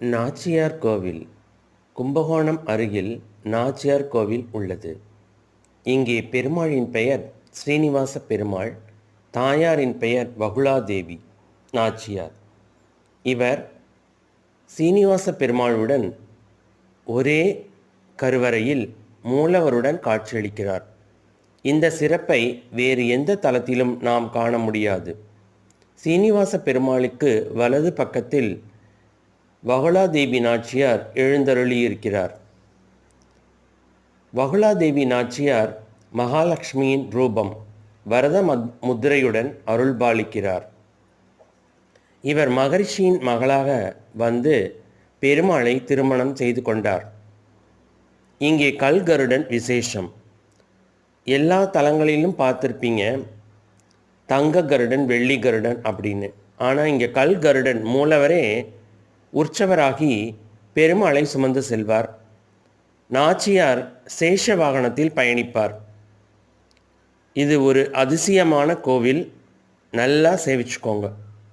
நாச்சியார் கோவில். கும்பகோணம் அருகில் நாச்சியார் கோவில் உள்ளது. இங்கே பெருமாளின் பெயர் ஸ்ரீனிவாச பெருமாள், தாயாரின் பெயர் வகுளாதேவி நாச்சியார். இவர் சீனிவாச பெருமாளுடன் ஒரே கருவறையில் மூலவருடன் காட்சியளிக்கிறார். இந்த சிறப்பை வேறு எந்த தலத்திலும் நாம் காண முடியாது. சீனிவாச பெருமாளுக்கு வலது பக்கத்தில் வகுளாதேவி நாச்சியார் எழுந்தருளியிருக்கிறார். வகுளாதேவி நாச்சியார் மகாலட்சுமியின் ரூபம், வரத முத்திரையுடன் அருள்பாலிக்கிறார். இவர் மகரிஷியின் மகளாக வந்து பெருமாளை திருமணம் செய்து கொண்டார். இங்கே கல்கருடன் விசேஷம். எல்லா தலங்களிலும் பார்த்துருப்பீங்க தங்க கருடன், வெள்ளி கருடன் அப்படின்னு. ஆனால் இங்கே கல்கருடன் மூலவரே உற்சவராகி பெருமாளை சுமந்து செல்வார். நாச்சியார் சேஷ வாகனத்தில் பயணிப்பார். இது ஒரு அதிசயமான கோவில். நல்லா சேவிச்சுக்கோங்க.